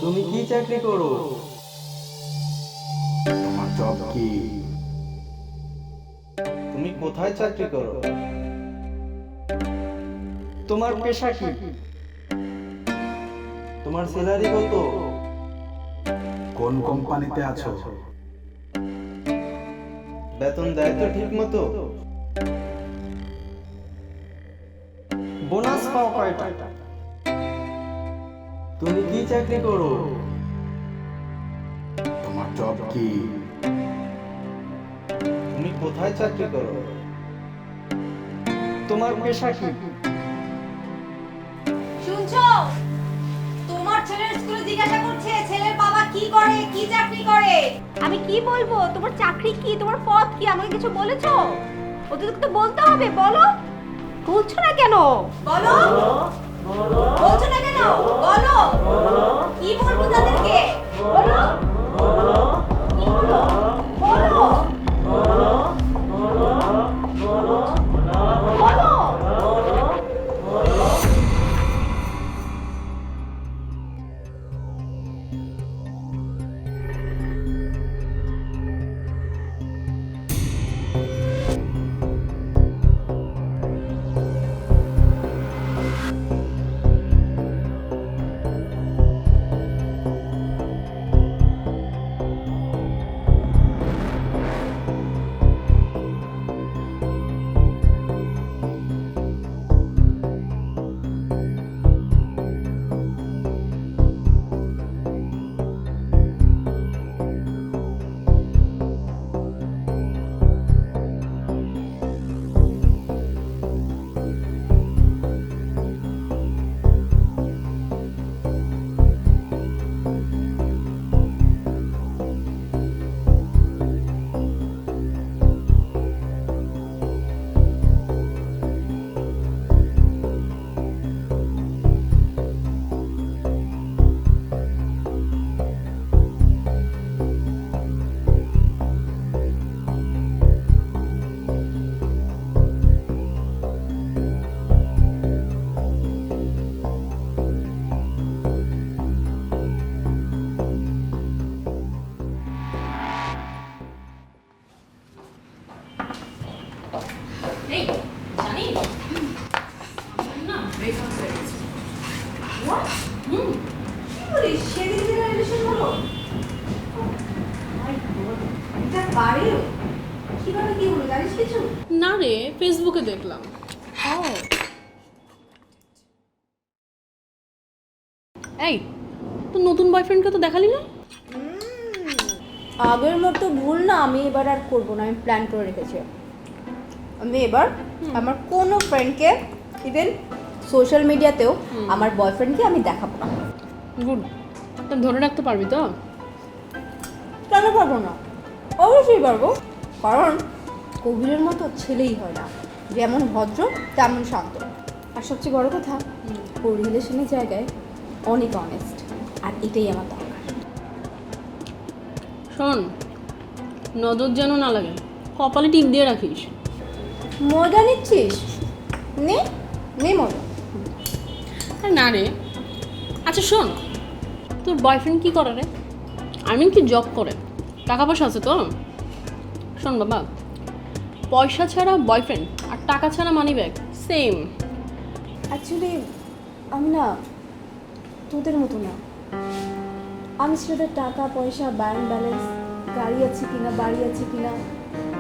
তুমি কি চাকরি করো? তোমার জব কি? তুমি কোথায় চাকরি করো? তোমার পেশা কি? তোমার স্যালারি কত? কোন কোম্পানিতে আছো? বেতন দেয় তো ঠিক মতো? বোনাস পাও কয়টা? তুমি কি চাকরি করো? তোমার জব কি? তুমি কোথায় চাকরি করো? তোমার পেশা কি? শুনছো? তোমার ছেলের স্কুলে জিজ্ঞাসা করছে ছেলের বাবা কি করে, কি চাকরি করে। আমি কি বলবো? তোমার চাকরি কি, তোমার পদ কি, আমাকে কিছু বলেছো? ওদেরকে তো বলতে হবে, বলো। বলছো না কেন? বলো। বলছো না কেন? বলো। কি বলবো তাদেরকে? বলো। কি বলো? বলো। বলো। এই জানিস আমার না ব্রেকআপ হয়ে গেছে। What? হুম কি বলিস? সেদিন দিনের রিলেশন হলো? My God, এটা পারেও? কিভাবে কি হলো জানিস কিছু? না রে, ফেসবুকে দেখলাম। এই তোর নতুন বয়ফ্রেন্ডকে তো দেখালি না? আগের মতো ভুল না আমি এবার আর করবো না, আমি প্ল্যান করে রেখেছি। আমি এবার আমার কোনো ফ্রেন্ডকে, ইভেন সোশ্যাল মিডিয়াতেও আমার বয়ফ্রেন্ডকে আমি দেখাবো না। গুড। তা ধরে রাখতে পারবি তো? কেন পারবো না? অবশ্যই পারবো, কারণ কবিরের মতো ছেলেই হয় না, যেমন ভদ্র তেমন শান্ত। আর সবচেয়ে বড় কথা, ও রিলেশনের জায়গায় অনেক অনেস্ট, আর এটাই আমার দরকার। শোন, নজর যেন না লাগে, কপালে টিপ দিয়ে রাখিস। মজা নিচ্ছিস? নে নে মজা। আর না রে। আচ্ছা শোন, তোর বয়ফ্রেন্ড কি করে রে? আই মিন কি জব করে? টাকা পয়সা আছে তো? শোন বাবা, পয়সা ছাড়া বয়ফ্রেন্ড আর টাকা ছাড়া মানি ব্যাগ সেম। অ্যাকচুয়ালি আমি না তোদের মতো না। আমি সেটা টাকা পয়সা, ব্যাংক ব্যালেন্স, গাড়ি আছে কিনা, বাড়ি আছে কিনা,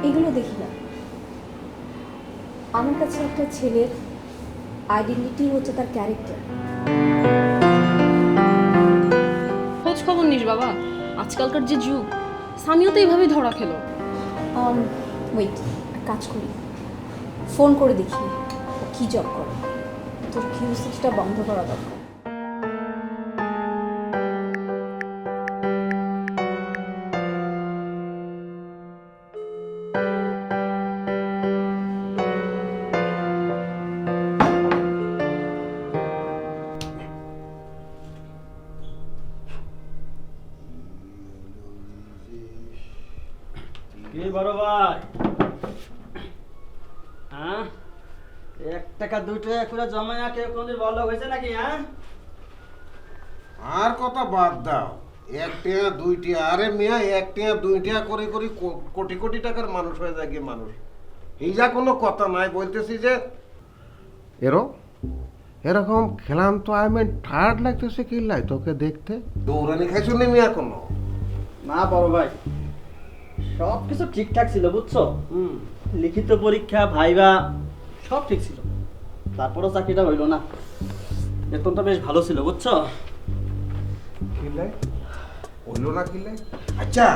এগুলো দেখি না। আমার কাছে একটা ছেলের আইডেন্টিটি হচ্ছে তার ক্যারেক্টার। খোঁজ খবর নিস বাবা, আজকালকার যে যুগ, সামিও তো এইভাবেই ধরা খেলো। ওয়েট, কাজ করি, ফোন করে দেখি ও কী জব করে। তোর কিউসেসটা বন্ধ করা দরকার। কি বড় ভাই, হ্যাঁ 1 টাকা 2 টাকা করে জমায়া কেউ কোনদিন বড়লোক হয়েছে নাকি? হ্যাঁ আর কথা বাদ দাও, এক টিয়া দুই টিয়া, আরে মিয়া এক টিয়া দুই টিয়া করে করে কোটি কোটি টাকার মানুষ হয়ে যায় গিয়ে মানুষ। এই যা কোনো কথা নাই, বলতেছি যে এরকম খেলাম তো আমি ঠার্ড লাগতেছে কি লাই তোকে দেখতে, দৌড়ানি খাইছো নি মিয়া কোনো? না বড় ভাই, সব কিছু ঠিকঠাক ছিল বুঝছো। লিখিত পরীক্ষা ভাইবা সব ঠিক ছিল, তারপরও চাকরিটা হইলো না। বেতনটা বেশ ভালো ছিল বুঝছো। কিলাই হইলো না কিলাই? আচ্ছা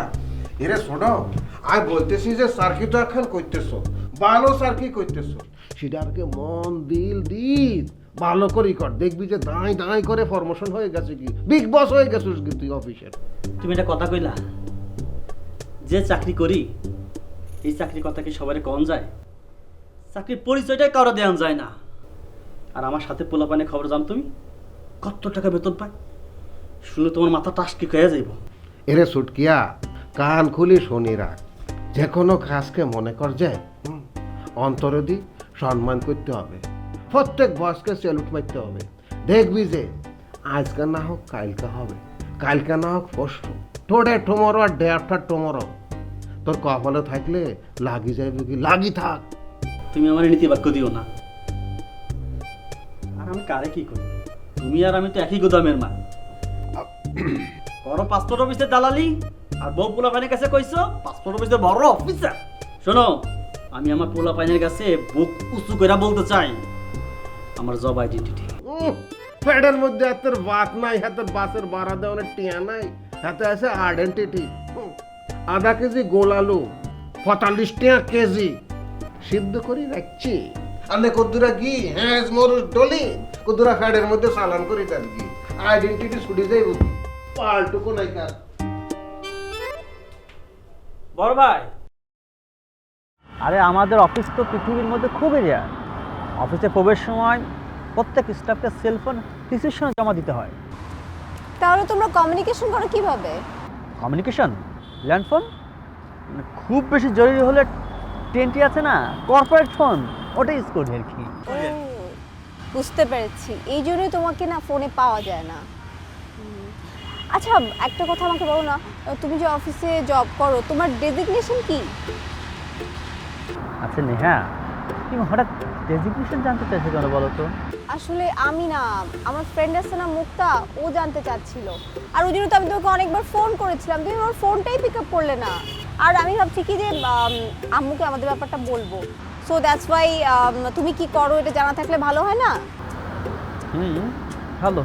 এরে শোনো, আমি বলতেছি যে সার্কি তো এখন করতেছো, ভালো সার্কি করতেছো, সেটা আর কি মন দিল ভালো করে কর, দেখবি যে দাঁই দাঁই করে প্রমোশন হয়ে গেছে, কি বিগ বস হয়ে গেছিস কি তুই অফিসের। তুমি এটা কথা কইলা, যে চাকরি করি এই চাকরির কথা কি সবাই কন যায়? চাকরির পরিচয়টাই কারো দেওয়া যায় না। আর আমার সাথে পোলাপানে খবর জান তুমি কত টাকা বেতন পায়, শুনে তোমার মাথা টাসকি হয়ে যাইব। এরে সুটকিয়া, কান খুলি শুনি রাখ, যে কোনো কাজকে মনে কর যে অন্তরে দি সম্মান করতে হবে, প্রত্যেক বসকে স্যালুট মারতে হবে। দেখবি যে আজকে না হোক কালকে হবে, কালকে না হোক পরশু, টুডে টুমরো আর ডে আফটার টুমরো তোর কপালে থাকলে লাগি যাইবে কি, লাগি থাক। তুমি আমার নীতি বাক্য দিও না। আর আমি কারে কি করি, তুমি আর আমি তো একই গোদামের মা। করো পাসপোর্ট অফিসের দালালি, আর বউ পোলাপাইনের কাছে কইছো পাসপোর্ট অফিসের বড় অফিসার। শোনো, আমি আমার পোলাপাইনের কাছে বুক উঁচু করে বলতে চাই আমার জব আইডেন্টিটি। পেটের মধ্যে হাতের বাত নাই, হাতের বাসের বাড়া দেওয়ার টিয়া নাই, হাতে আছে আইডেন্টিটি। আধা কেজি গোল আলু 45 টাকা কেজি সিদ্ধ করে রাখছি, আনে কদ্দুরা ঘি হ্যাঁ মরুস ডলি, কদ্দুরা ফ্যাটের মধ্যে সালান করি তার ঘি, আইডেন্টিটি ছুটি যাইব কি পাল্টুকো নাই কার। বড় ভাই, আরে আমাদের অফিস তো পৃথিবীর মধ্যে খুবই রেয়ার। অফিসে প্রবেশ সময় প্রত্যেক স্টাফকে সেলফোন রিসিপশনে জমা দিতে হয়। তাহলে তোমরা কমিউনিকেশন করো কিভাবে? কমিউনিকেশন ল্যান্ডফোন, খুব বেশি জরুরি হলে টেনটি আছে না কর্পোরেট ফোন, ওটা ইউজ করি আর কি। বুঝতে পেরেছি, এই জন্যই তোমাকে না ফোনে পাওয়া যায় না। আচ্ছা একটা কথা আমাকে বলো না, তুমি যে অফিসে জব করো তোমার ডেজিগনেশন কি? আচ্ছা নেহা, তুমি হঠাৎ ডেজিগনেশন জানতে চাইছো কেন বলো তো? আসলে আমি না, আমার ফ্রেন্ড আছে না মুক্তা, ও জানতে চাচ্ছিল। আর ওই জন্য তো আমি তোমাকে অনেকবার ফোন করেছিলাম, তুমি আমার ফোনটাই পিক আপ করলে না। আর আমি ভাবছি কি যে আম্মুকে আমাদের ব্যাপারটা বলবো, সো দ্যাটস ওয়াই তুমি কি করো এটা জানা থাকলে ভালো হয় না? ভালো,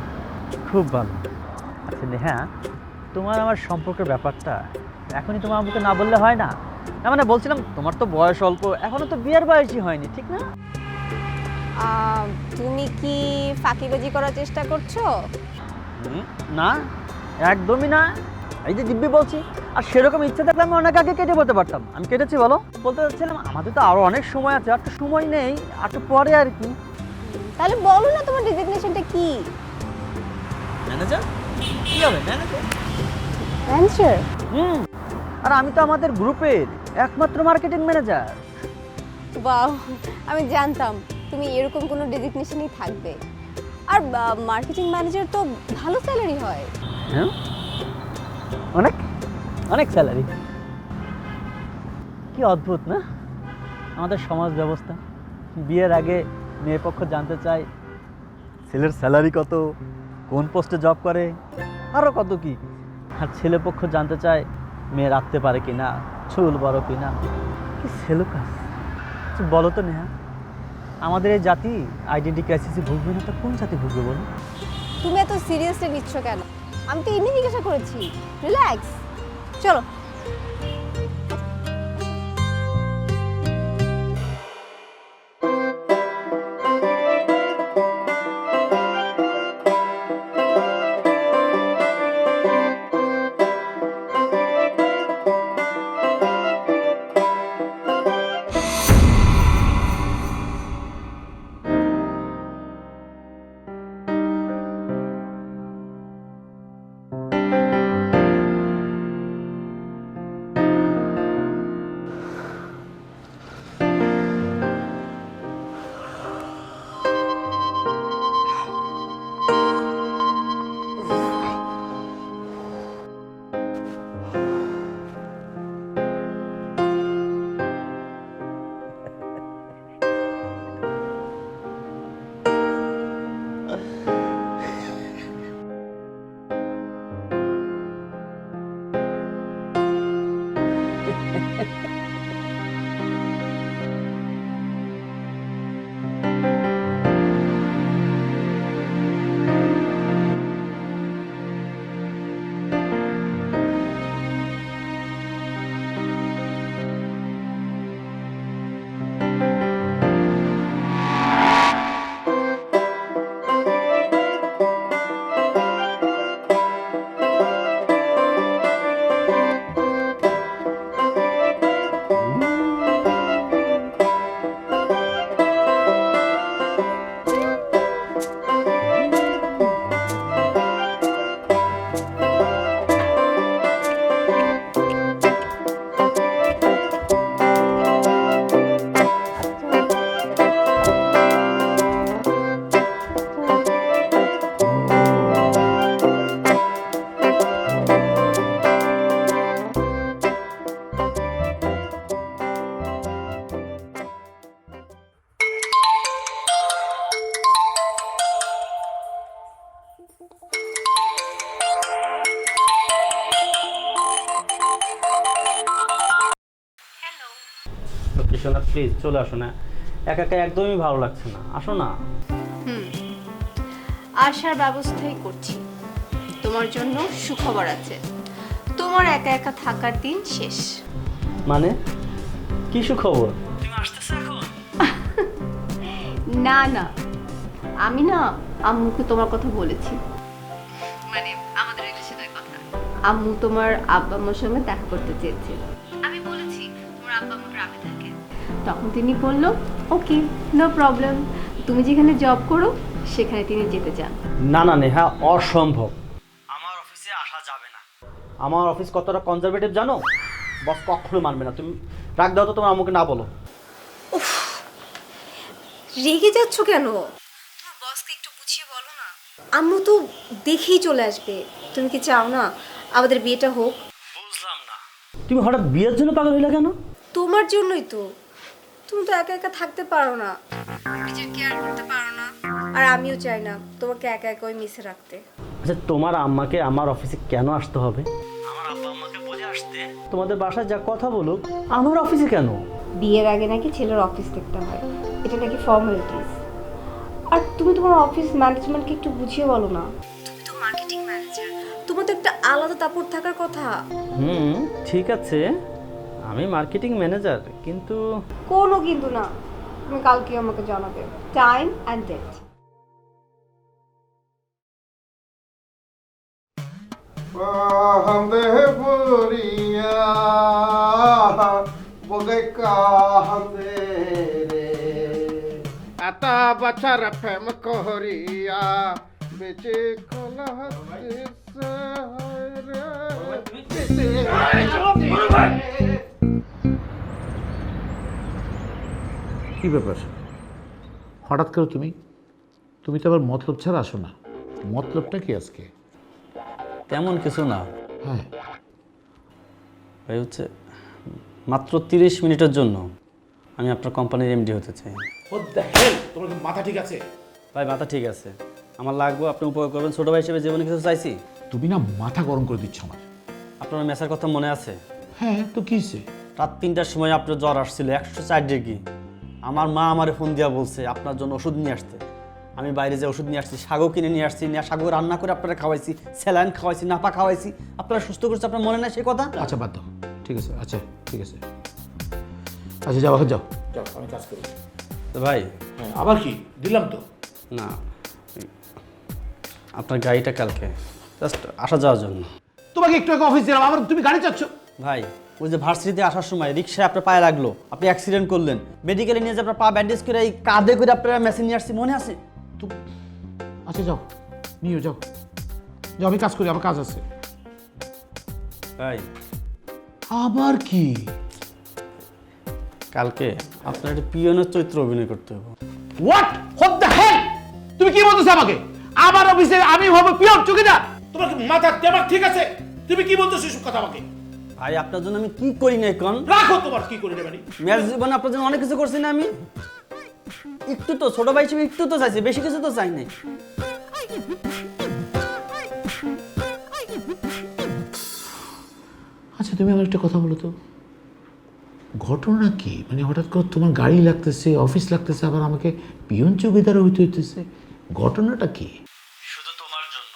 খুব ভালো। আচ্ছা নেহা, তোমার আমার সম্পর্কের ব্যাপারটা এখনই তোমার আমাকে না বললে হয় না? না মানে বলছিলাম তোমার তো বয়স অল্প, এখনো তো বিয়ের বয়সই হয়নি, ঠিক না? তুমি কি ফাঁকিবাজি করার চেষ্টা করছো? না, একদমই না। এই যে দিব্যি বলছি, আর সেরকম ইচ্ছা থাকলে আমি অনেক আগে কেটে বলতে পারতাম। আমি কেটেছি বলো, বলতে চাচ্ছিলাম আমাদের তো আরো অনেক সময় আছে, আর তো সময় নেই, আর তো পরে আর কি। তাহলে বলো না তোমার ডেজিগনেশনটা কি? ম্যানেজার। কি হবে ম্যানেজার? ম্যানেজার? আর আমি তো আমাদের গ্রুপের একমাত্র মার্কেটিং ম্যানেজার। বাহ, আমি জানতাম তুমি এরকম কোনো ডেজিগনেশনই থাকবে। আর মার্কেটিং ম্যানেজার তো ভালো স্যালারি হয়। হ্যাঁ, অনেক অনেক স্যালারি। কি অদ্ভুত না আমাদের সমাজ ব্যবস্থা। বিয়ের আগে মেয়ে পক্ষ জানতে চায় ছেলের স্যালারি কত, কোন পোস্টে জব করে, আরও কত কি। আর ছেলে পক্ষ জানতে চায় মেয়ে রাখতে পারে কিনা, চুল বড় কিনা। কি ছেলে কাজ বলো তো নেহা, আমাদের এই জাতি আইডেন্টি ক্রাইসিসে ভুগবে না তো কোন জাতি ভুগবে বলো? তুমি এত সিরিয়াসলি নিচ্ছ কেন? আমি তো এমনি জিজ্ঞাসা করেছি, রিল্যাক্স। চলো। সোনা প্লিজ চলে আসো না, একা একা একদমই ভালো লাগছে না, আসো না। আসার ব্যবস্থাই করছি। তোমার জন্য সুখবর আছে, তোমার একা একা থাকার দিন শেষ। মানে কি সুখবর? না না, আমি না আম্মুকে তোমার কথা বলেছি, মানে আমাদের রিলেশনের কথা। আম্মু তোমার আব্বা আম্মুর সঙ্গে দেখা করতে চেয়েছে। আমি বলেছি তোমার আব্বা আম্মু গ্রামে থাকে। তখন তিনি বলল ওকে, নো প্রবলেম, তুমি যেখানে জব করো সেখানে তিনি যেতে চান। না না নেহা, অসম্ভব, আমার অফিসে আসা যাবে না। আমার অফিস কতটা কনজারভেটিভ জানো? বস কখনো মানবে না। তুমি রাখ দাও তো, তোমার আম্মুকে না বলো। রেগে যাচ্ছ কেন? তোমার বসকে একটু বুঝিয়ে বলো না। আম্মু তো দেখেই চলে আসবে। তুমি কি চাও না আমাদের বিয়েটা হোক? বুঝলাম না, তুমি হঠাৎ বিয়ের জন্য পাগল হইলে কেন? তোমার জন্যই তো। তুমি তো একা একা থাকতে পারো না, নিজের কেয়ার করতে পারো না, আর আমিও চাই না তোমাকে একা একা ওই মিশে রাখতে। আচ্ছা, তোমার আম্মাকে আমার অফিসে কেন আসতে হবে? আমার আব্বা আম্মাকে বলে আসতে তোমাদের বাসায় যা কথা বলুক, আমার অফিসে কেন? বিয়ের আগে নাকি ছেলের অফিস দেখতে হয়, এটা নাকি ফর্মালিটিস। আর তুমি তোমার অফিস ম্যানেজমেন্টকে একটু বুঝিয়ে বলো না। তুমি তো মার্কেটিং ম্যানেজার, তোমার তো একটা আলাদা দাপট থাকার কথা। ঠিক আছে, আমি মার্কেটিং ম্যানেজার, কিন্তু কোনো কিন্তু না, তুমি কালকে আমাকে জানাবে টাইম অ্যান্ড ডেট। কান্দে পড়িয়া বগে কান্দে রে এত বছর প্রেম করিয়া বেঁচে কলহ কি ব্যাপার? হঠাৎ করে তুমি তো আবার মতলব ছাড়া আসো না। মতলবটা কি আজকে? তেমন কিছু না হ্যাঁ, ভাই, হচ্ছে মাত্র 30 মিনিটের জন্য আমি আপনার কোম্পানির এমডি হতে চাই। তোমার কি মাথা ঠিক আছে? ভাই মাথা ঠিক আছে, আমার লাগবে, আপনি উপকার করবেন। ছোটো ভাই হিসেবে জীবনে কিছু চাইছি। তুমি না মাথা গরম করে দিচ্ছ আমার। আপনার মেসার কথা মনে আছে? হ্যাঁ, তো কি হয়েছে? রাত 3টার সময় আপনার জ্বর আসছিল 104 ডিগ্রি। আমার মা আমারে ফোন দিয়া বলছে আপনার জন্য ওষুধ নিয়ে আসতে। আমি বাইরে যে ওষুধ নিয়ে আসছি, শাগও কিনে নিয়ে আসছি, শাগও রান্না করে আপনারা খাওয়াইছি, স্যালাইন খাওয়াইছি, নাপা খাওয়াইছি, আপনারা সুস্থ করছে। আপনার মনে নাই সে কথা? আচ্ছা, বাদ দাও, ঠিক আছে, আচ্ছা ঠিক আছে, আচ্ছা যাও, যাও যাও, আমি কাজ করব। তো ভাই, হ্যাঁ, আবার কি দিলাম তো? না, আপনার গাড়িটা কালকে জাস্ট আসা যাওয়ার জন্য। তোমাকে একটু আগে অফিস দিলাম, আবার তুমি গাড়ি চাচ্ছ? ভাই, ওই যে ভার্সিটিতে আসার সময় রিক্সায় আপনার পায়ে লাগলো, আপনি অ্যাক্সিডেন্ট করলেন, মেডিকেলে নিয়ে যে আপনার পা ব্যান্ডেজ করে এই কাঁধে করে আপনারা মেশিন নিয়ে আসছি, মনে আছে? তো আচ্ছা যাও, নিও, যাও যাও, আমি কাজ করি, আমার কাজ আছে। ভাই, আবার কি? কালকে আপনার একটা পিয়নের চরিত্র অভিনয় করতে হবে। What the hell? তুমি কি বলতেছো আমাকে? আমার অফিসে আমি হবো পিয়ন, চুকিদার? তোমার কি মাথা দেমাগ ঠিক আছে? তুমি কি বলতেছো এসব কথা আমাকে? ভাই, আপনার জন্য আমি কি করি না এখন? রাখো, তোমার কি করে দেবানি? ম্যাচ জীবনে আপনার জন্য অনেক কিছু করছি না আমি? একটু তো ছোট ভাই হিসেবে একটু তো চাইছি, বেশি কিছু তো চাই নাই। আচ্ছা, তুমি আমার একটা কথা বলো তো, ঘটনা কি? মানে হঠাৎ করে তোমার গাড়ি লাগতেছে, অফিস লাগতেছে, আবার আমাকে পিয়ন চৌকিদার হইতে হইতেছে, ঘটনাটা কি? শুধু তোমার জন্য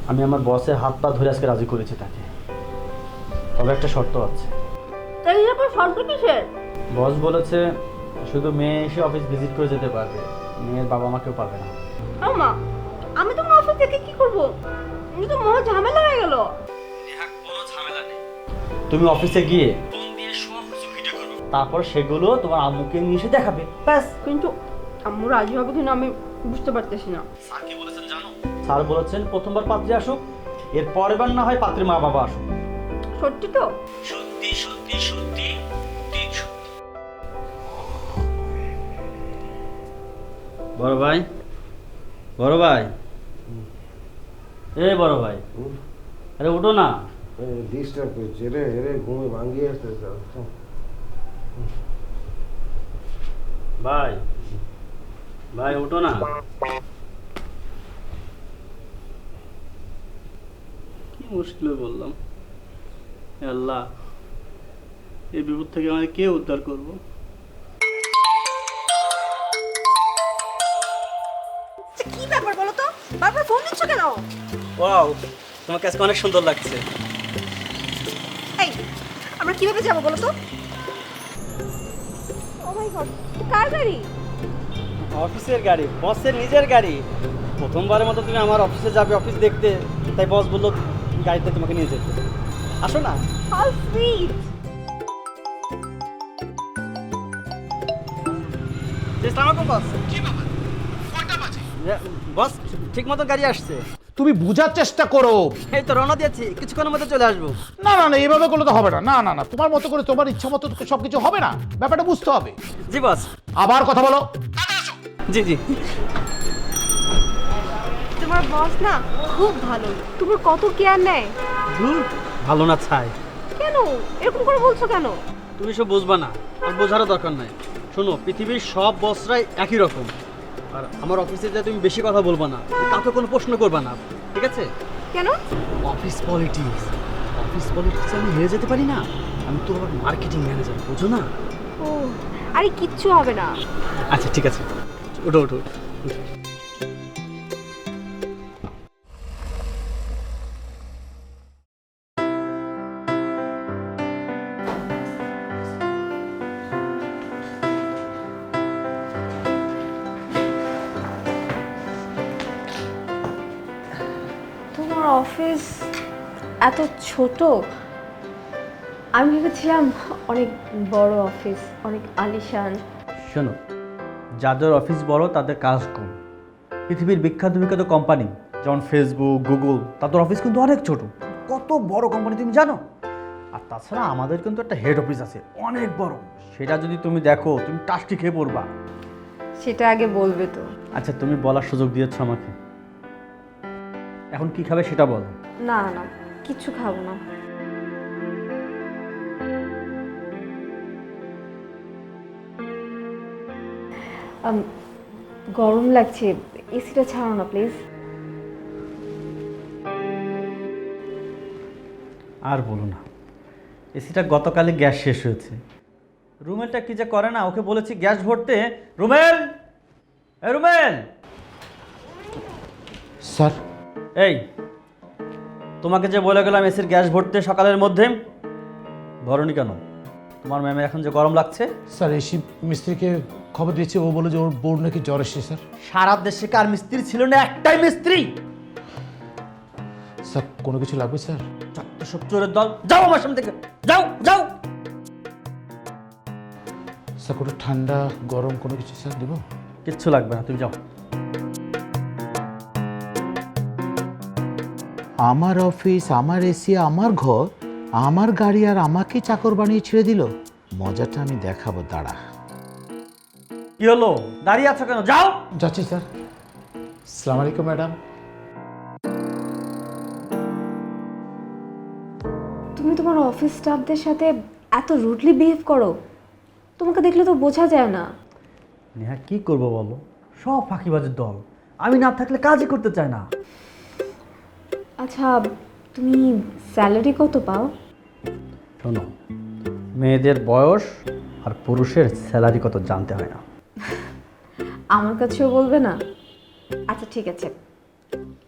আমি আমার বসের হাত পা ধরে আজকে রাজি করেছি তাকে। তবে একটা শর্ত আছে। তাই এরপর শর্ত কিসের? বস বলেছে শুধু মেয়ে এসে অফিস ভিজিট করে যেতে পারবে, মেয়ের বাবা মা কেউ পারবে না। আমা, আমি তোমার অফিস থেকে কি করব? এটা তো মহা ঝামেলা হয়ে গেল। কোনো ঝামেলা নেই, তুমি অফিসে গিয়ে ফোন দিয়ে সব কিছু ভিডিও করো, তারপর সেগুলো তোমার আম্মুকে নিয়ে এসে দেখাবে, ব্যাস। কিন্তু আম্মু রাজি হবে কিনা আমি বুঝতে পারতেছি না। স্যার কি বলেছেন জানো? স্যার বলেছেন প্রথমবার পাত্রী আসুক, এর পরের বার না হয় পাত্রীর মা বাবা আসুক। সত্যি তো? সত্যি সত্যি সত্যি সত্যি। বড় ভাই, বড় ভাই, এই বড় ভাই, আরে উঠো না। ডিস্টার্ব করছে রে, এরে ঘুমে ভাঙিয়ে আসতে। ভাই, ভাই উঠো না। কি মুশকিল বললাম, আল্লাহ এই বিপদ থেকে আমাকে কে উদ্ধার করবো? নাও। ওয়াও, তোমাকে আজকে অনেক সুন্দর লাগছে। এই আমরা কিভাবে যাব বলো তো? ও মাই গড, কার গাড়ি? অফিসের গাড়ি, বসের নিজের গাড়ি। প্রথমবারের মতো তুমি আমার অফিসে যাবে, অফিস দেখতে, তাই বস বললো গাড়িতে তোমাকে নিয়ে যেতে। আসো না। How sweet. বস ঠিক মতো গাড়ি আসছে। তুমি বোঝার চেষ্টা করো। এই তো রওনা দিয়েছি, কিছুক্ষণের মধ্যে চলে আসবো। না না না, এভাবে করলে তো হবে না। না না না, তোমার মতো করে তোমার ইচ্ছা মতো সব কিছু হবে না, ব্যাপারটা বুঝতে হবে। জি বস। আবার কথা বলো। জি জি। তোমার বস না খুব ভালো, তোমার কত কেয়ার নেয়। ভালো না ছাই। কেন এরকম করে বলছো কেন? তুমি সব বুঝবা না, আর বোঝারও দরকার নাই। শোনো, পৃথিবীর সব বসরাই একই রকম। আর আমার অফিসে যে তুমি বেশি কথা বলবা না, কাউকে কোনো প্রশ্ন করবা না, ঠিক আছে? কেন? অফিস পলিটিক্স, অফিস পলিটিক্স আমি হেরে যেতে পারি না। আমি তো আবার মার্কেটিং ম্যানেজার, বুঝো না? ও আরে কিচ্ছু হবে না। আচ্ছা ঠিক আছে, ওঠো ওঠো। তোমার অফিস এত ছোট, আমি ভেবেছিলাম অনেক বড় অফিস, অনেক আলিশান। শোনো, যাদের অফিস বড় তাদের কাজ কম। পৃথিবীর বিখ্যাত বিখ্যাত কোম্পানি যেমন ফেসবুক, গুগল, তাদের অফিস কিন্তু অনেক ছোট। কত বড় কোম্পানি তুমি জানো? আর তাছাড়া আমাদের কিন্তু একটা হেড অফিস আছে, অনেক বড়। সেটা যদি তুমি দেখো, তুমি টাস্টি খেয়ে পড়বা। সেটা আগে বলবে তো। আচ্ছা, তুমি বলার সুযোগ দিয়েছো আমাকে, এখন কি খাবে সেটা বলো। না না, কিচ্ছু খাবো না। গরম লাগছে, এসিটা ছাড়ো না প্লিজ। আর বলো না, এসিটা গতকালে গ্যাস শেষ হয়েছে। রুমেলটা কি যে করে না, ওকে বলেছি গ্যাস ভরতে। রুমেল, এ রুমেল। স্যার। এই, তোমাকে যে বলে গেলাম এসির গ্যাস ভরতে সকালের মধ্যে, ভরনি কেন? তোমার ম্যামের এখন যে গরম লাগছে। স্যার, এসি মিস্ত্রিকে খবর দিয়েছে, ও বলে যে ওর বোর্ড নাকি জ্বর এসেছে স্যার। সারা দেশে কার মিস্ত্রি ছিল না? একটাই মিস্ত্রি। স্যার, কোনো কিছু লাগবে স্যার? চারটে সব চোরের দল, যাও আমার সামনে থেকে, যাও যাও। স্যার, কোনো ঠান্ডা গরম কোনো কিছু স্যার দেব? কিচ্ছু লাগবে না, তুমি যাও। আমার অফিস, আমার এসি, আমার ঘর, আমার গাড়ি, আর আমাকে চাকর বানিয়ে ছেড়ে দিল। মজাটা আমি দেখাবো, দাঁড়া। কি হলো, দাঁড়িয়ে আছো কেন? যাও। যাচ্ছি স্যার। আসসালামু আলাইকুম ম্যাডাম। তুমি তোমার অফিস স্টাফদের সাথে এত রুডলি বিহেভ করো, তোমাকে দেখলে তো বোঝা যায় না। নেহা, কি করবো বলো, সব ফাঁকিবাজের দল। আমি না থাকলে কাজই করতে চায় না। আচ্ছা, তুমি স্যালারি কত পাও? শোনো, মেয়েদের বয়স আর পুরুষের স্যালারি কত জানতে হয় না। আমার কাছেও বলবে না? আচ্ছা ঠিক আছে,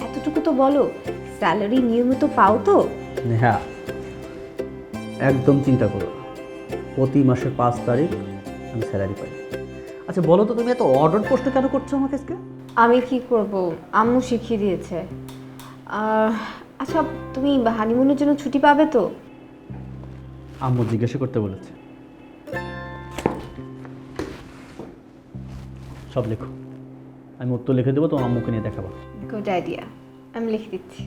এতটুকু তো বলো, স্যালারি নিয়মিত পাও তো? নেহা, একদম চিন্তা করো না, প্রতি মাসের 5 তারিখ আমি স্যালারি পাই। আচ্ছা বলো তো, তুমি এত অর্ডার প্রশ্ন কেন করছো আমাকে আজকে? আমি কি করব, আম্মু শিখিয়ে দিয়েছে। আচ্ছা, তুমি হানিমুনের জন্য ছুটি পাবে তো? আম্মু জিজ্ঞাসা করতে বলেছে। সব লেখো, আমি উত্তর লিখে দেবো, তোমার আম্মুকে নিয়ে দেখাবো। গুড আইডিয়া, আমি লিখে দিচ্ছি।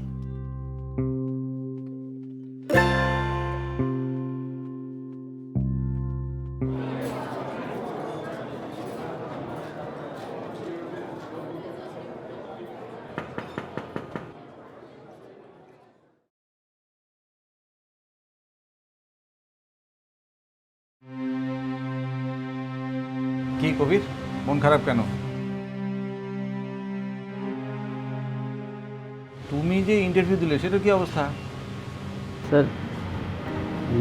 কি কবির, মন খারাপ কেন? তুমি যে ইন্টারভিউ দিলে সেটা কি অবস্থা? স্যার,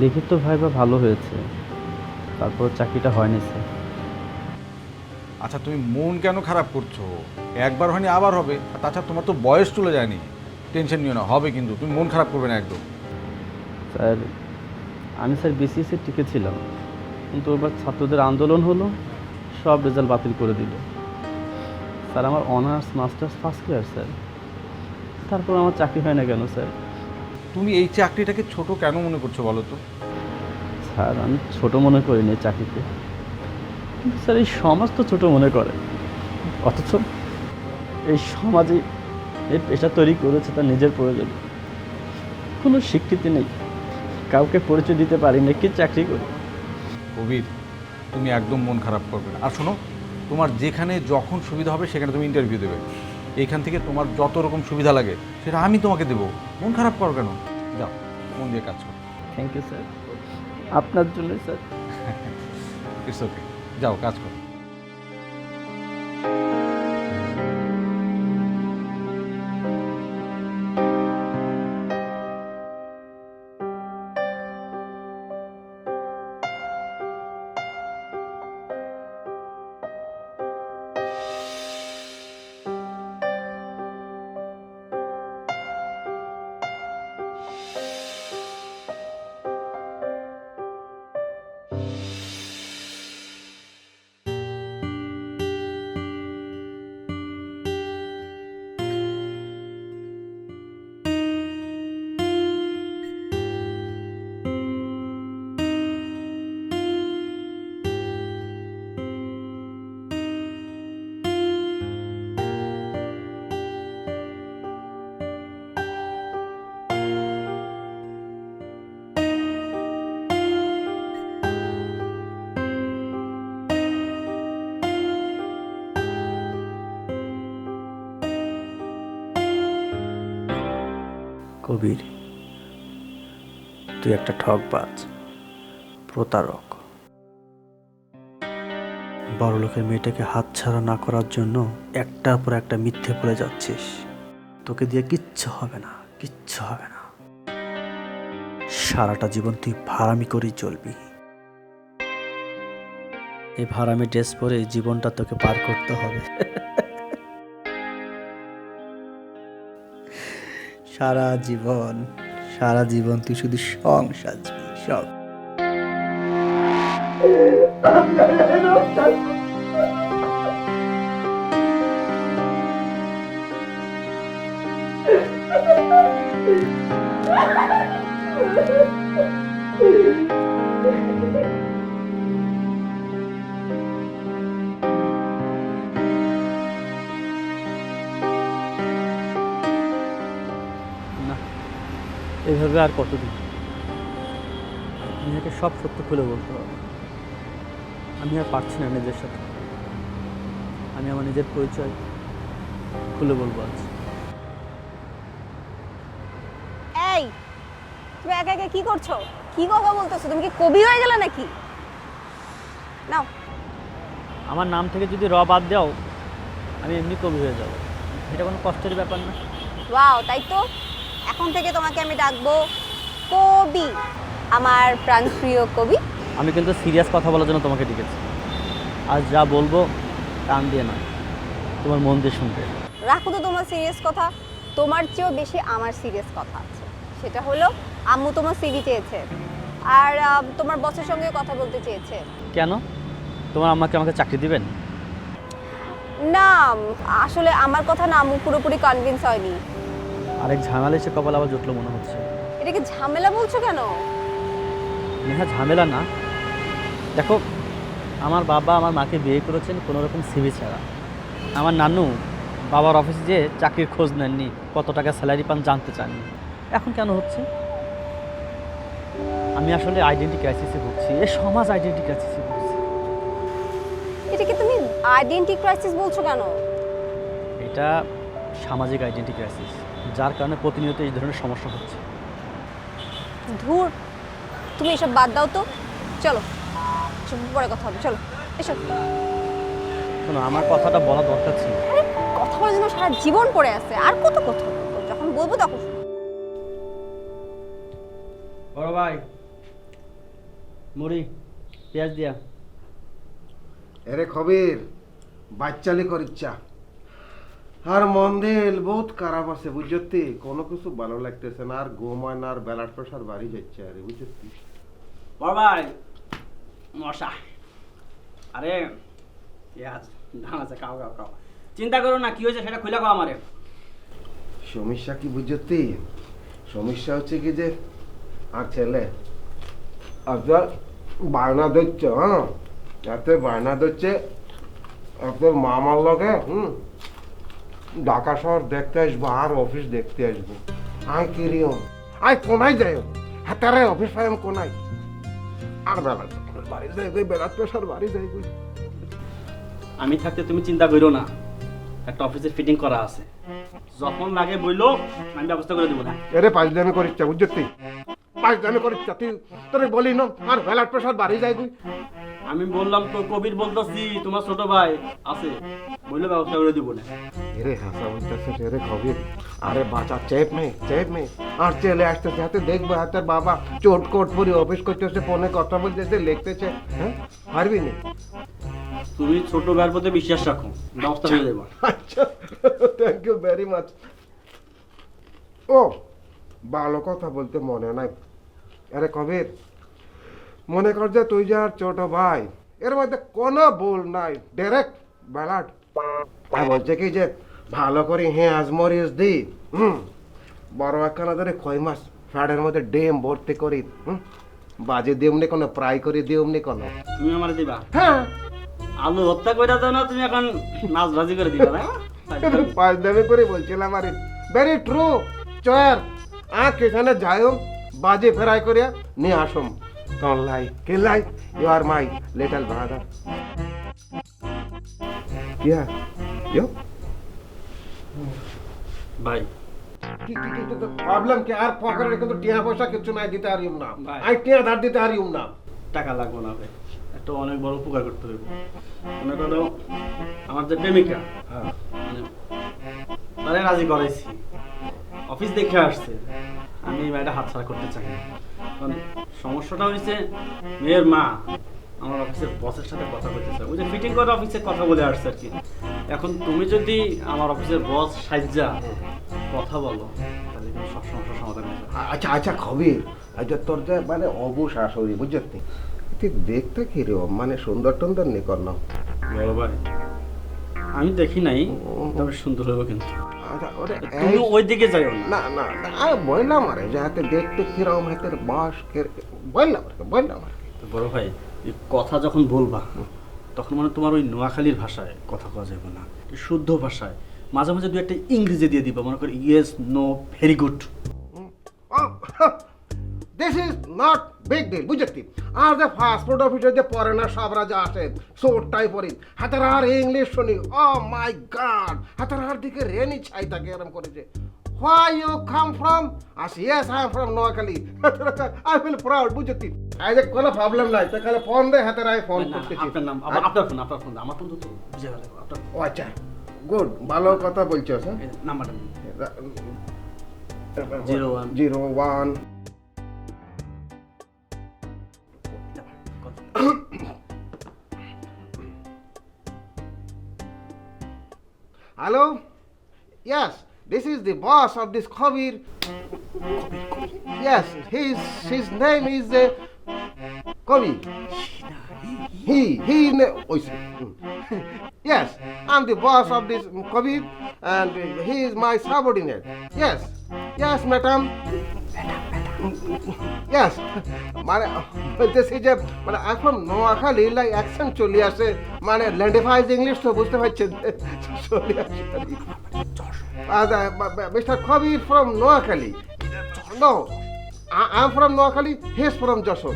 লিখিত ভাইবা ভালো হয়েছে, তারপর চাকরিটা হয়নি স্যার। আচ্ছা তুমি মন কেন খারাপ করছো? একবার হয়নি আবার হবে, আর তাছাড়া তোমার তো বয়স চলে যায়নি। টেনশন নিও না, হবে কিন্তু, তুমি মন খারাপ করবে না একদম। স্যার আমি স্যার বিসিএসে টিকেছিলাম, কিন্তু এবার ছাত্রদের আন্দোলন হলো, সব রেজাল্ট বাতিল করে দিল। স্যার আমার honours masters first class sir, তারপর আমার চাকরি হয় না কেন স্যার? তুমি এই চাকরিটাকে ছোট কেন মনে করছো বলো তো? স্যার আমি ছোট মনে করিনি এই চাকরিতে, কিন্তু স্যার এই সমাজ তো ছোট মনে করে, অথচ এই সমাজে এই পেশা তৈরি করেছে তার নিজের প্রয়োজনে। কোনো স্বীকৃতি নেই, কাউকে পরিচয় দিতে পারি না কি চাকরি করি। কবির, তুমি একদম মন খারাপ করবে না। আর শোনো, তোমার যেখানে যখন সুবিধা হবে সেখানে তুমি ইন্টারভিউ দেবে। এইখান থেকে তোমার যত রকম সুবিধা লাগে সেটা আমি তোমাকে দেবো। মন খারাপ করো কেন? যাও, মন দিয়ে কাজ করো। থ্যাংক ইউ স্যার, আপনার জন্য স্যার। ইটস ওকে, যাও কাজ করো। কবির, তুই একটা ঠকবাজ, প্রতারক। বড়লোকের মেয়েটাকে হাতছাড়া না করার জন্য একটার পর একটা মিথ্যে বলে যাচ্ছিস। তোকে দিয়ে কিচ্ছু হবে না, কিচ্ছু হবে না। সারাটা জীবন তুই ভাড়ামি করেই চলবি। এই ভাড়ামি ড্রেস পরে জীবনটা তোকে পার করতে হবে। সারা জীবন তুই শুধু সং সাজবি, সং। না, এভাবে আর কতদিন? নিজেকে সব সত্য খুলে বলতে হবে। আমি আর পারছি না নিজের সাথে। আমি আমার নিজের পরিচয় খুলে বলবো আজ। এই, তুমি একা একা কি করছো? কি কথা বলতেছো? তুমি কি কবি হয়ে গেলে নাকি? নাও। আমার নাম থেকে যদি র বাদ দাও, আমি এমনি কবি হয়ে যাব। এটা কোনো কষ্টের ব্যাপার না। ওয়াও, তাই তো। এখন থেকে তোমাকে আমি ডাকবো কবি, আমার প্রাণপ্রিয় কবি। আমি কিন্তু সিরিয়াস কথা বলার জন্য তোমাকে ডেকেছি। আজ যা বলবো কান দিয়ে নয়, তোমার মন দিয়ে শুনতে। রাখো তো তোমার সিরিয়াস কথা। তোমার চেয়েও বেশি আমার সিরিয়াস কথা আছে। সেটা হলো আম্মু তোমার সিভি চেয়েছে, আর তোমার বসের সঙ্গে কথা বলতে চেয়েছে। কেন? তোমার আম্মাকে আমাকে চাকরি দিবেন? না, আসলে আমার কথা না আম্মু পুরোপুরি কনভিন্স হয়নি। আরেক ঝামেলা এসে কপাল আবার জুটলো মনে হচ্ছে। এটাকে ঝামেলা বলছো কেন? নেহা, ঝামেলা না। দেখো, আমার বাবা আমার মাকে বিয়ে করেছেন কোনো রকম সিভি ছাড়া। আমার নানু বাবার অফিসে যেয়ে চাকরির খোঁজ নেননি, কত টাকা স্যালারি পান জানতে চাননি। এখন কেন হচ্ছে? আমি আসলে আইডেন্টি ক্রাইসিসে ভুগছি। এই সমাজ আইডেন্টি ক্রাইসিসে ভুগছি। এটাকে তুমি আইডেন্টি ক্রাইসিস বলছো কেন? এটা সামাজিক আইডেন্টি ক্রাইসিস, যার কারণে প্রতিনিয়ত এই ধরনের সমস্যা হচ্ছে। ধুর, তুমি এসব বাদ দাও তো। চলো, পরে কথা হবে। চলো, এসো। শোনো, আমার কথাটা বলা দরকার ছিল। আরে, কথা বলার জন্য সারা জীবন পড়ে আছে, আর কত কথা বলবো? যখন বলবো তখন। বড় ভাই, মুড়ি পেঁয়াজ দিয়া। এরে খবির, বাচ্চালি কর ইচ্ছা। আর মন দিল বহুত খারাপ আছে বুঝতে, কোনো কিছু ভালো লাগতেছে না, আর ঘুম হয় না, আর ব্লাড প্রেশার বাড়ি যাচ্ছে আরে বুঝতে। বাবাই মশা, আরে পেঁয়াজ ধান আছে, খাও খাও খাও, চিন্তা করো না, কি হয়েছে সেটা খুলে খাও আমারে। সমস্যা কি বুঝতে, সমস্যা হচ্ছে কি যে আর ছেলে আপনার বায়না ধরছে, হ্যাঁ এতে বায়না ধরছে আপনার মামার লগে ঢাকা শহর দেখতে আসবো আর অফিস দেখতে আসবো। আই কিরিও আই কোনাই যাই হাতারে অফিস পাই কোনাই আর বাড়ি যাই গই বেড়াত পেশার বাড়ি যাই গই। আমি থাকতে তুমি চিন্তা করো না, একটা অফিসের ফিটিং করা আছে, যখন লাগে বইলো আমি ব্যবস্থা করে দেবো না। এরে পাঁচ দামে করিচ্ছা বুঝছি, পাঁচ দামে করিচ্ছা তুই তোরে বলি না আর বেলার প্রেশার বাড়ি যায় গই। আমি বললাম তো, কবির বলতেছি তোমার ছোট ভাই আছে, বললে ব্যবস্থা করে দিব না। এরে হাসা বুঝতেছে রে খবির, আরে বাঁচা চেপ মে আর চলে আসতেছে হাতে দেখবো হাতের বাবা চোট কোট পরি অফিস করতেছে, ফোনে কথা বলতেছে, লিখতেছে, হ্যাঁ পারবি না। তুমি ছোট ভাইয়ের প্রতি বিশ্বাস রাখো, ব্যবস্থা করে দেবো। আচ্ছা থ্যাংক ইউ ভেরি মাচ। ও ভালো কথা বলতে মনে নাই, আরে কবির মনে কর যে তুই যে আর ছোট ভাই, এর মধ্যে কোনো ভুল নাই, ডাইরেক্ট ব্যালাট বলছে কি যে ভালো করে হ্যাঁ আজমরিস দি বড় একখানা ধরে কয় মাস ফ্যাটের মধ্যে ডেম ভর্তি করি বাজে দিওমনি কোনো ফ্রাই করে দিওমনি কোনো। তুমি আমার দিবা? হ্যাঁ আলু হত্যা করে দাও না, তুমি এখন মাছ ভাজি করে দিবা না? পাঁচ দামে করে বলছিলাম আরে ভেরি ট্রু চয়ার আর কেখানে যাইও বাজে ফ্রাই করিয়া নিয়ে আসম তখন লাই কে লাই you are my little brother. কিয়া ইয়ো ভাই কি প্রবলেম কি আর পকেটে কিন্তু টিয়া পয়সা কিছু নাই দিতে আরিম না, ভাই। আই টিয়া ধার দিতে আরিম না। টাকা লাগবে না ভাই, একটা অনেক বড় উপকার করতে হবে। মনে করো আমার যে প্রেমিকা, মানে তারে রাজি করাইছি, অফিস দেখে আসছে, আমি এই মেয়েটা হাতছাড়া করতে চাই না। কারণ সমস্যাটা হয়েছে মেয়ের মা আমার অফিসের বসের সাথে কথা বলতে চায়, ওই যে ফিটিং করে অফিসে কথা বলে আসছে আর কি। এখন তুমি যদি আমার অফিসের বস সাজ্জা কথা বলো, তাহলে কিন্তু সব সমস্যার সমাধান হয়ে যাবে। আচ্ছা আচ্ছা খবির, আচ্ছা তোর যে মানে অবু শাশুড়ি বুঝলি তুই দেখতে কি রে মানে সুন্দর টন্দর নি কর না। বড় ভাই আমি দেখি নাই, তবে সুন্দর হবে কিন্তু। আচ্ছা ওরে তুমি ওই দিকে যাইও না। না না আমি বললাম আরে যাতে দেখতে কিরকম হাতের বাস বললাম আর কি। তো বড় ভাই এই কথা যখন বলবা তখন মানে তোমার ওই নোয়াখালীর ভাষায় কথা কওয়া যাবে না, শুদ্ধ ভাষায় মাঝে মাঝে দু একটা ইংরেজি দিয়ে দিবা, মনে করি yes no very good. This is not big deal বুঝলি। আর যে পাসপোর্ট অফিসে যে পরে না সব রাজা আসে সোটটাই পরি হাতের আর ইংলিশ শুনি, ও মাই গড হাতের আর দিকে রেনি ছাই থাকে এরকম করেছে। Why you come from? As yes, I am from Noakhali. I feel proud, বুঝতি। এই যে কোনো প্রবলেম নাই, তো খালি ফোন দে হাতের আই ফোন করতেছি। আপনার নাম আপনার ফোন আমার ফোন তো বুঝে গেল আপনার ও আচ্ছা গুড ভালো কথা বলছস। হ্যাঁ নাম্বারটা 01 Hello? Yes, this is the boss of this Khabir. Yes, his name is Kabir. Yes, I'm the boss of this Kabir and he is my subordinate. Yes, madam. Yes, মানে বলতেছি যে মানে এখন নোয়াখালী লাই অ্যাকসেন্ট চলে আসে, মানে ল্যান্ডিফাইজ ইংলিশ তো বুঝতে পারছেন চলে আসে। Mister Kabir from Noakhali. No, I am from Noakhali, he is from Jessore.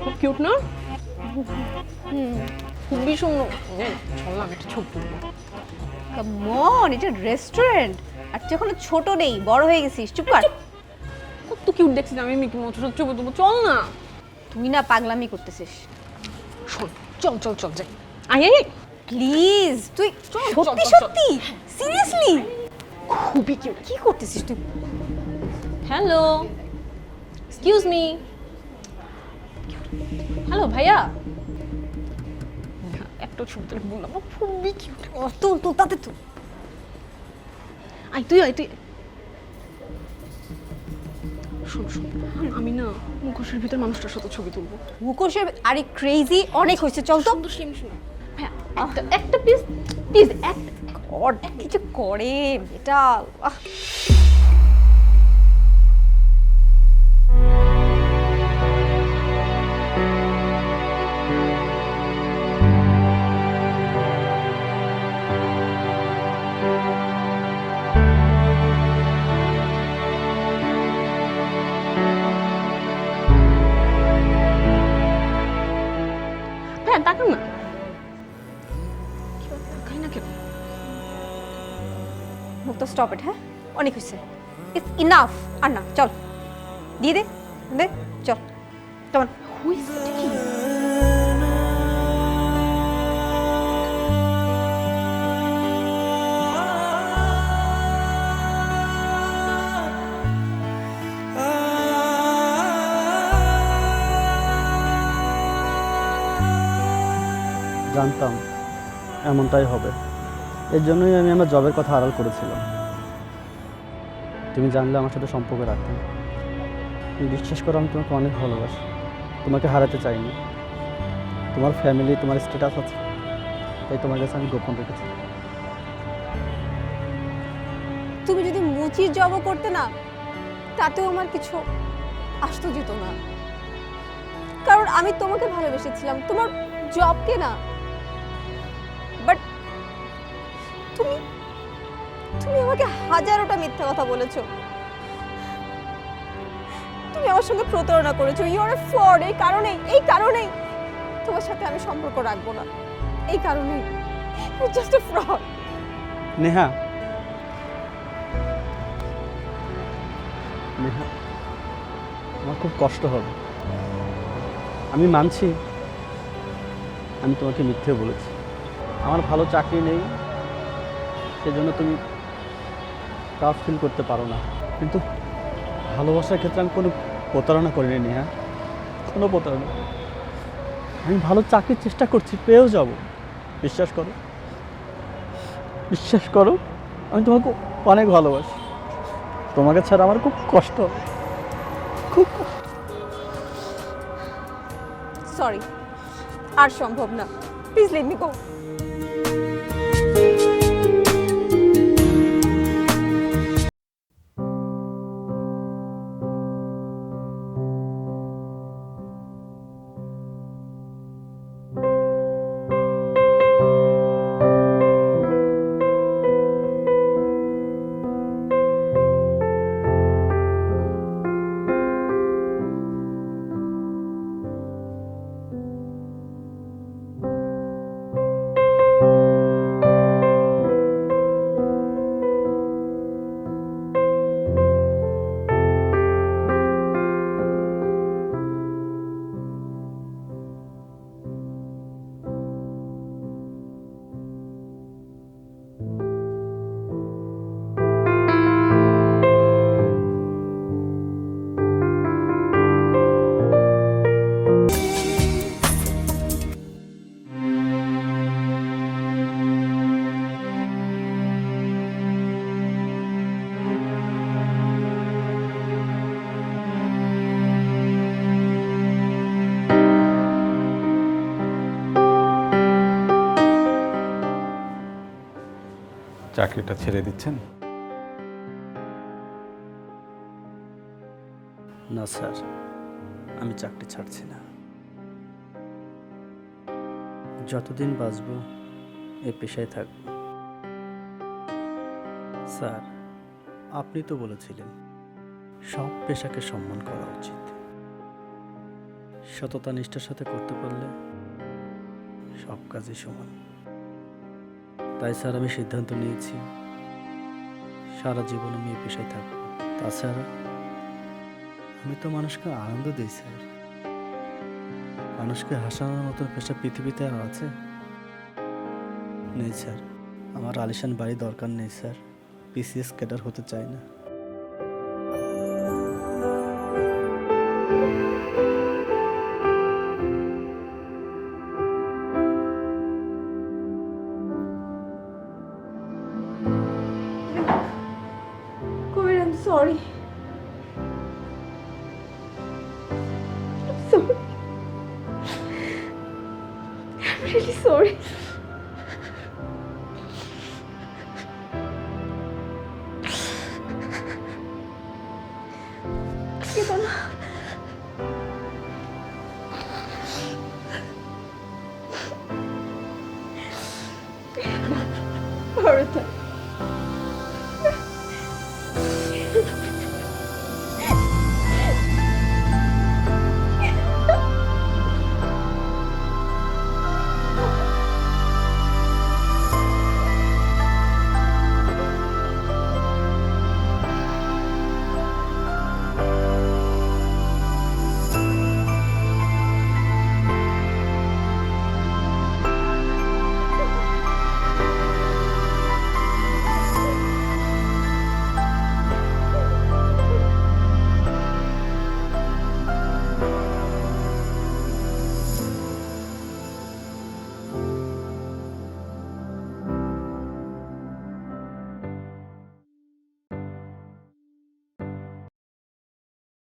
খুব কিউট না? খুবই সুন্দর। চল আমি একটা ছবি তুলবো। কামন, এটা রেস্টুরেন্ট আর তুই এখনো ছোট নেই, বড় হয়ে গেছিস, চুপ কর। কত কিউট দেখছিস, আমি মিকি মতো ছবি তুলবো, চল না। তুই না পাগলামি করতেছিস। শোন চল যাই। আয় প্লিজ তুই চল, সত্যি চল, চল, সত্যি সিরিয়াসলি? খুবই কিউট। কি করতেছিস তুই? Hello, excuse me. হ্যালো ভাইয়া, একটা ছবি তুলে বললাম না, খুবই কিউট। তুল তুল তাতে তুল। আই তুই আই তুই। শোন শোন, আমি না মুখোশের ভিতর মানুষটার সাথে ছবি তুলবো। মুখোশের? আরে ক্রেজি, অনেক হয়েছে, চল তো। সুন্দর সিম শুনো ভাইয়া, একটা প্লিজ প্লিজ একটা। কিছু করে এটা। ভাইয়া তাকান না। তাকাই না কেন? মুক্ত, স্টপ ইট। হ্যাঁ, অনেক হয়েছে, ইটস ইনাফ। আর না, চল দিয়ে দে দে, চল কেমন হয়েছে কি? জানতাম এমনটাই হবে, এর জন্যই আমি আমার জবের কথা আড়াল করেছিলাম। তুমি জানলে আমার সাথে সম্পর্ক রাখতে, তুমি বিশ্বাস করো আমি তোমাকে অনেক ভালোবাসি, তোমাকে হারাতে চাইনি। তোমার ফ্যামিলি, তোমার স্ট্যাটাস আছে, তাই তোমার কাছে আমি গোপন রেখেছি। তুমি যদি মুচির জবও করতে না, তাতেও আমার কিছু আসতো যেত না, কারণ আমি তোমাকে ভালোবেসেছিলাম, তোমার জবকে না। বাট তুমি তুমি আমাকে হাজারোটা মিথ্যা কথা বলেছো, তুমি আমার সঙ্গে প্রতারণা করেছো। You are a fraud. এই কারণেই তোমার সাথে আমি সম্পর্ক রাখবো না, এই কারণেই। You just a fraud. Neha, Neha, আমার খুব কষ্ট হবে, আমি মানছি আমি তোমাকে মিথ্যে বলেছি। আমার ভালো চাকরি নেই, সেজন্য তুমি টাফ ফিল করতে পারো না, কিন্তু ভালোবাসার ক্ষেত্রে আমি কোনো প্রতারণা করিনি নেহা, কোনো প্রতারণা। আমি ভালো চাকরির চেষ্টা করছি, পেয়েও যাব। বিশ্বাস করো, বিশ্বাস করো, আমি তোমাকে অনেক ভালোবাসি। তোমাকে ছাড়া আমার খুব কষ্ট, খুব কষ্ট। সরি, আর সম্ভব না। Please let me go. চাকরিটা ছেড়ে দিচ্ছেন? না স্যার, আমি চাকরি ছাড়ছি না। যতদিন বাঁচব এই পেশায় থাকব। স্যার, আপনি তো বলেছিলেন সব পেশাকে সম্মান করা উচিত, সততা নিষ্ঠার সাথে করতে পারলে সব কাজই সমান। তাই স্যার আমি সিদ্ধান্ত নিয়েছি সারা জীবন আমি এই পেশায় থাকব। তাছাড়া আমি তো মানুষকে আনন্দ দিই স্যার, মানুষকে হাসানোর মতো পেশা পৃথিবীতে আর আছে? নেই স্যার, আমার আলিশান বাড়ি দরকার নেই স্যার, বিসিএস ক্যাডার হতে চাই না। Kabir, I am sorry. I'm really sorry.